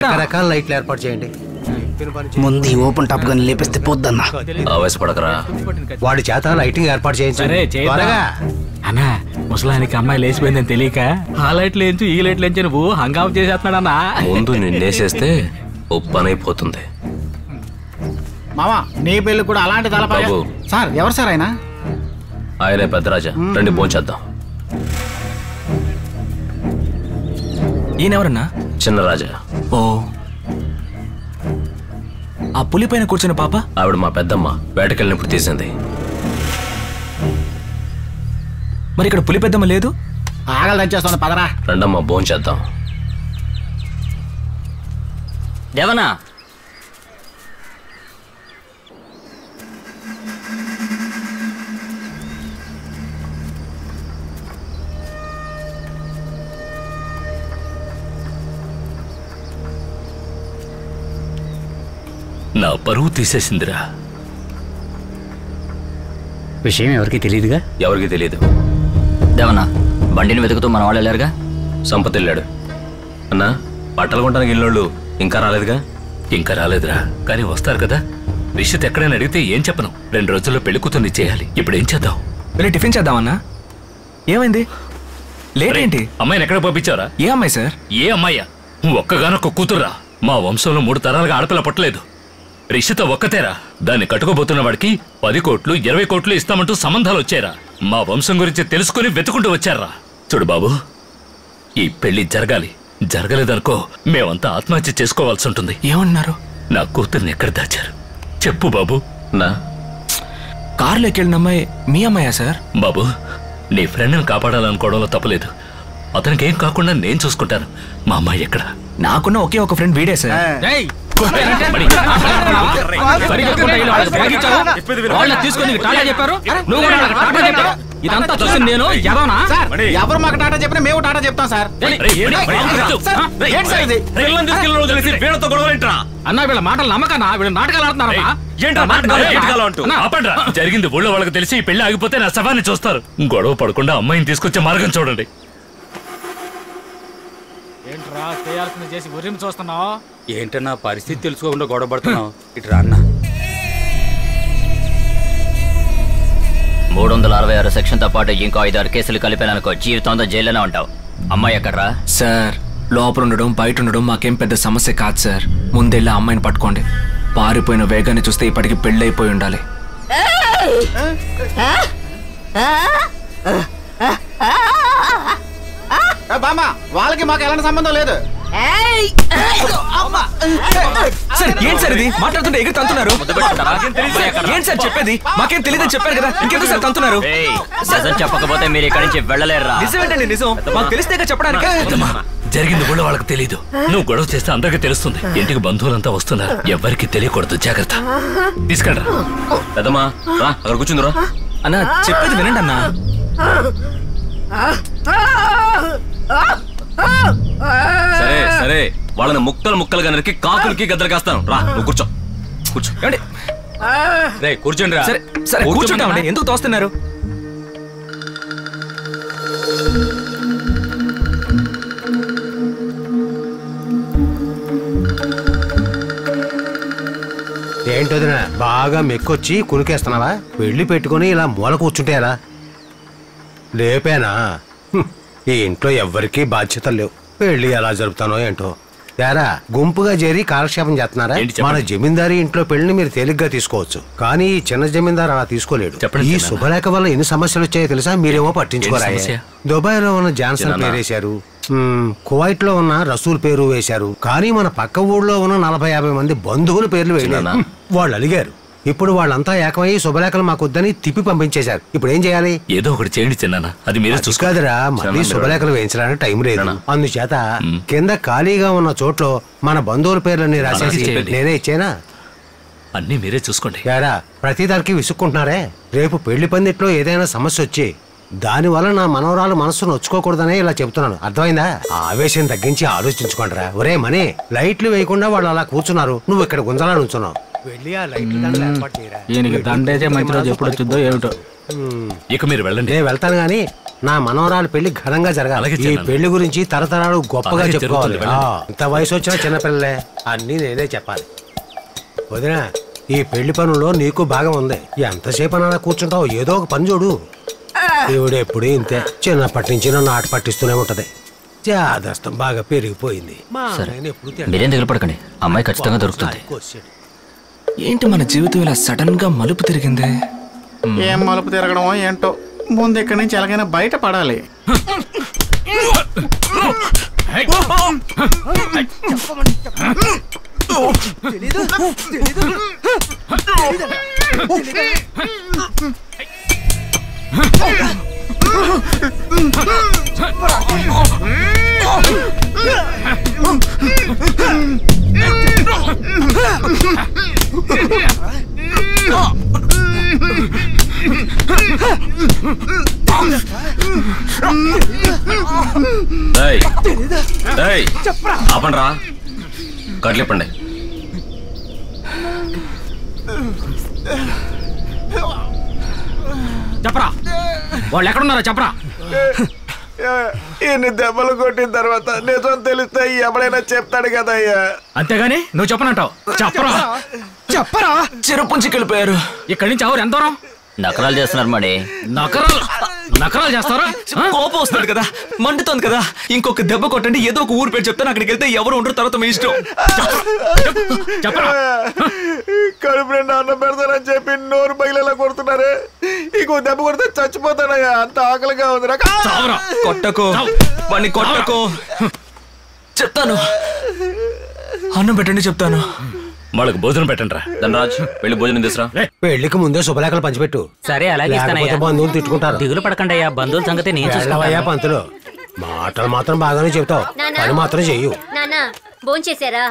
రకరకాల లైట్లు ఏర్పాటు చేయండి. ముందు ఈ ఓపెన్ టాప్ గన్ లేపేస్తే పోద్దన్నా. ఆవేశపడకరా, వాడి చేత లైటింగ్ ఏర్పాటు చేయించండి. అన్నా ముసలానికి అమ్మాయి లేచిపోయిందని తెలియక ఆ లైట్లు లేంచు ఈ లైట్లు లేంచు నువ్వు హంగామ చేసేస్తున్నాడు అన్నా. ముందు నిన్నేసేస్తే ఒప్పనైపోతుంది. మామా నీ పెళ్లి కూడా అలాంటి తలపాయ. సార్ ఎవరు సార్ ఆయన? ఆయనే పెద్దరాజా, రండి భోంచేద్దాం. ఈయనెవరన్నా? చిన్న రాజా. ఓ, ఆ పులి పైన కూర్చున్న పాప ఆవిడ మా పెద్దమ్మ, వేటకెళ్ళినప్పుడు తీసింది. మరి ఇక్కడ పులి పెద్దమ్మ లేదు? ఆగలు దంచేస్తుంది, పదరా. రండమ్మా భోంచేద్దాం. దేవనా, నా పరువు తీసేసిందిరా. విషయం ఎవరికి తెలియదుగా? ఎవరికి తెలియదు. దేవనా, బండిని వెతుకుతూ మన వాళ్ళు వెళ్ళారుగా? సంపత్ వెళ్ళాడు. అన్నా, బట్టలు కొనడానికి వెళ్ళినోళ్ళు ఇంకా రాలేదుగా? ఇంకా రాలేదురా, కానీ వస్తారు కదా. రిషిత్ ఎక్కడైనా అడిగితే ఏం చెప్పను. 2 రోజుల్లో పెళ్లి కూతుర్ని చేయాలి. ఇప్పుడు ఏం చేద్దాం? వెళ్ళి టిఫిన్ చేద్దామన్నా. ఏమైంది? లేట్ ఏంటి? అమ్మాయిని ఎక్కడ పంపించారా? ఏ అమ్మాయి సార్? ఏ అమ్మాయ్యా? ఒక్కగానొక్క కూతుర్రా. మా వంశంలో 3 తరాలుగా ఆడపిల్ల పుట్టలేదు. రిషిత ఒక్కతేరా. దాన్ని కట్టుకోబోతున్న వాడికి 10 కోట్లు 20 కోట్లు ఇస్తామంటూ సంబంధాలు వచ్చారా. మా వంశం గురించి తెలుసుకుని వెతుకుంటూ వచ్చారా. చూడు బాబు, ఈ పెళ్లి జరగాలి. జరగలేదనుకో మేమంతా ఆత్మహత్య చేసుకోవాల్సి ఉంటుంది. ఏమన్నారు? నా కూతుర్ని ఎక్కడ దాచారు చెప్పు బాబు. నా కారులోకి వెళ్ళిన అమ్మాయి మీ అమ్మాయా సార్? బాబు, నీ ఫ్రెండ్ని కాపాడాలనుకోవడంలో తప్పలేదు. అతనికి ఏం కాకుండా నేను చూసుకుంటాను. మా అమ్మాయి ఎక్కడ? నాకున్న ఒకే ఒక ఫ్రెండ్ వీడే సార్. తీసుకొని టాటా చెప్పారు, నువ్వు కూడా టాటా చెప్పారు. ఇదంతా చూసింది నేను. ఎవరు మాకు టాటా చెప్పినా మేము టాటా చెప్తాం సార్. అన్నా వీళ్ళ మాటలు నమ్మకన్నా? వీళ్ళు నాటకాలు ఆడుతున్నారా? జరిగింది ఊళ్ళో వాళ్ళకి తెలిసి ఈ పెళ్లి ఆగిపోతే నా శవాన్ని చూస్తారు. గొడవ పడకుండా అమ్మాయిని తీసుకొచ్చే మార్గం చూడండి. ఏంట్రా చేయాల్సింది చేసి ఉరిమి చూస్తున్నావు? ఏంటన్నా పరిస్థితి తెలుసుకోకుండా గొడవ పడుతున్నావు? ఇటు రాన్నా. 366 సెక్షన్తో పాటు ఇంకో 5-6 కేసులు కలిపాననుకో జీవితంతో జైల్లోనే ఉంటావు. అమ్మాయి ఎక్కడ్రా? సార్ లోపల ఉండడం బయట ఉండడం మాకేం పెద్ద సమస్య కాదు సార్. ముందెళ్ళి అమ్మాయిని పట్టుకోండి. పారిపోయిన వేగాన్ని చూస్తే ఇప్పటికి పెళ్లి అయిపోయి ఉండాలి. బామ్మా, వాళ్ళకి మాకు ఎలాంటి సంబంధం లేదు. సార్ ఏంటి సార్ ఇది? మాట్లాడుతుంటే ఎగిరి తంతున్నారు. ఏంటి సార్ చెప్పేది? మాకేం తెలియదని చెప్పారు కదా, ఇంకెందుకు సార్ తంతున్నారు? నిజం చెప్పకపోతే మీరు ఇక్కడి నుంచి వెళ్ళలేరురా. నిజం ఏంటండి నిజం? మాకు తెలిస్తే చెప్పడానికి. జరిగింది కూడా వాళ్ళకి తెలీదు. నువ్వు గొడవ చేస్తే అందరికీ తెలుస్తుంది. ఇంటికి బంధువులంతా వస్తున్నారు. ఎవరికి తెలియకూడదు, జాగ్రత్త. తీసుకెళ్ళరా. పెద్దమ్మా రా, అక్కడ కూర్చుందిరా. అన్నా చెప్పేది వినండి అన్నా. సరే సరే, వాళ్ళని ముక్కలుగా నరికి కాకులకి గద్దలు కాస్తాను. రా నువ్వు కూర్చో. కూర్చో. రే కూర్చోండి రా. సరే సరే కూర్చుంటామండి. ఎందుకు తోస్తున్నారు? ఏంటోదినా బాగా మెక్కొచ్చి కునికేస్తున్నావా? పెళ్లి పెట్టుకుని ఇలా మూల కూర్చుంటే ఎలా? లేపేనా? ఈ ఇంట్లో ఎవ్వరికీ బాధ్యతలు లేవు. పెళ్లి ఎలా జరుపుతానో ఏంటో. యారా గుంపుగా చేరి కాలక్షేపం చేస్తున్నారా? మన జమీందారీ ఇంట్లో పెళ్లిని మీరు తేలిగ్గా తీసుకోవచ్చు, కానీ ఈ చిన్న జమీందారు అలా తీసుకోలేడు. ఈ శుభలేఖ వల్ల ఎన్ని సమస్యలు వచ్చాయో తెలుసా? మీరేమో పట్టించుకోరా. దుబాయ్ లో ఉన్న జాన్సన్ పేరేశారు, కువైట్ లో ఉన్న రసూల్ పేరు వేశారు, కానీ మన పక్క ఊళ్ళో ఉన్న 40-50 మంది బంధువుల పేర్లు వేయలేదు. వాళ్ళు అడిగారు. ఇప్పుడు వాళ్ళంతా ఏకమై శుభలేఖలు మాకొద్దని తిప్పి పంపించేశారు. ఇప్పుడు ఏం చేయాలి? ఏదో ఒకటి చేయండి చిన్న. అది మీరే చూసుకోదురా. మళ్ళీ శుభలేఖలు వేయించడానికి టైం లేదు. అందుచేత కింద ఖాళీగా ఉన్న చోట్లో మన బంధువుల పేర్లన్నీ రాసేసి నేనే ఇచ్చేనా? అన్ని మీరే చూసుకోండి. యారా ప్రతిదానికి విసుక్కుంటున్నారే. రేపు పెళ్లి పందిట్లో ఏదైనా సమస్య వచ్చి దానివల్ల నా మనవరాలు మనస్సు నొచ్చుకోకూడదనే ఇలా చెప్తున్నాను. అర్థమైందా? ఆవేశం తగ్గించి ఆలోచించుకోండిరా. ఒరే మనీ, లైట్లు వేయకుండా వాళ్ళు అలా కూర్చున్నారు, నువ్వు ఇక్కడ గుంజలా నుంచున్నావు. ఈయనకి దండేసే మంచి రోజు ఎప్పుడు వచ్చిందో ఏమిటో. ఇక మీరు వెళ్ళండి. నేను వెళ్తాను గానీ నా మనవరాలు పెళ్లి ఘనంగా జరగాలి. అలాగే ఈ చిన్నాన్న. పెళ్లి గురించి తరతరాలు గొప్పగా అలాగే చెప్పుకోవాలి. జరుగుతుంది, వెళ్ళండి. ఇంత వయసు వచ్చిన చిన్నపిల్లలే అన్నీ నేనే చెప్పాలి. వదినా, ఈ పెళ్లి పనుల్లో నీకు భాగం ఉంది. ఎంతసేపు అలా కూర్చుంటావు? ఏదో ఒక పని చూడు. ఈవిడ ఎప్పుడు ఇంతే, చిన్నప్పటి నుంచి నన్ను ఆట పట్టిస్తూనే ఉంటది. జాదస్తం బాగా పెరిగిపోయింది. సరే మీరేం దిగులు పడకండి, అమ్మాయి ఖచ్చితంగా దొరుకుతుంది. ఏంటి మన జీవితం ఇలా సడన్ గా మలుపు తిరిగింది? ఏం మలుపు తిరగడమో ఏంటో. ముందు ఇక్కడి నుంచి ఎలాగైనా బయట పడాలి. ఆపండ్రా, కట్లిప్పండి. చెప్పరా, వాళ్ళు ఎక్కడున్నారా చెప్పరా. ఇన్ని దెబ్బలు కొట్టిన తర్వాత నిజం తెలిస్తే ఎవడైనా చెప్తాడు కదయ్యా. అంతేగాని నువ్వు చెప్పనంటావు. చెప్పరా చెప్పరా. చెరుపుంచుకెళ్ళిపోయారు. ఇక్కడి నుంచి ఎవరు ఎంత దూరం? నకరాలు చేస్తున్నారు మరి. నకరాలు చేస్తారా? కోపం వస్తుంది కదా, మండుతోంది కదా. ఇంకొక దెబ్బ కొట్టండి, ఏదో ఒక ఊరు పేరు చెప్తాను, అక్కడికి వెళ్తే ఎవరు ఉండరు, తర్వాత మీ ఇష్టం. చెప్పరా. కడుపు నిండా అన్నం పెడతానని చెప్పి నోరు బయలులా కొడుతున్నారే. ఇంకో దెబ్బ కొడితే చచ్చిపోతానయ్యా, అంత ఆకలిగా ఉంది నాకు. కొట్టకో వాడిని, కొట్టకో. చెప్తాను, అన్నం పెట్టండి చెప్తాను. వాళ్ళకి భోజనం పెట్టండి రా. ధనరాజ్, వెళ్ళి భోజనం తీసురా. పెళ్లికి ముందే శుభలేఖలు పంచిపెట్టు. సరే అలాగే లేకపోతే ఇస్తానయ్యా. బంధువులు తిట్టుకుంటారు. దిగులు పడకండి అయ్యా, బంధువుల సంగతి నేను వెళ్ళవయ్యా చూసుకుంటాను. పంతులు. మాటలు మాత్రం బాగానే చెప్తావు, పని మాత్రం చెయ్యు. నానా భోంచేశారా?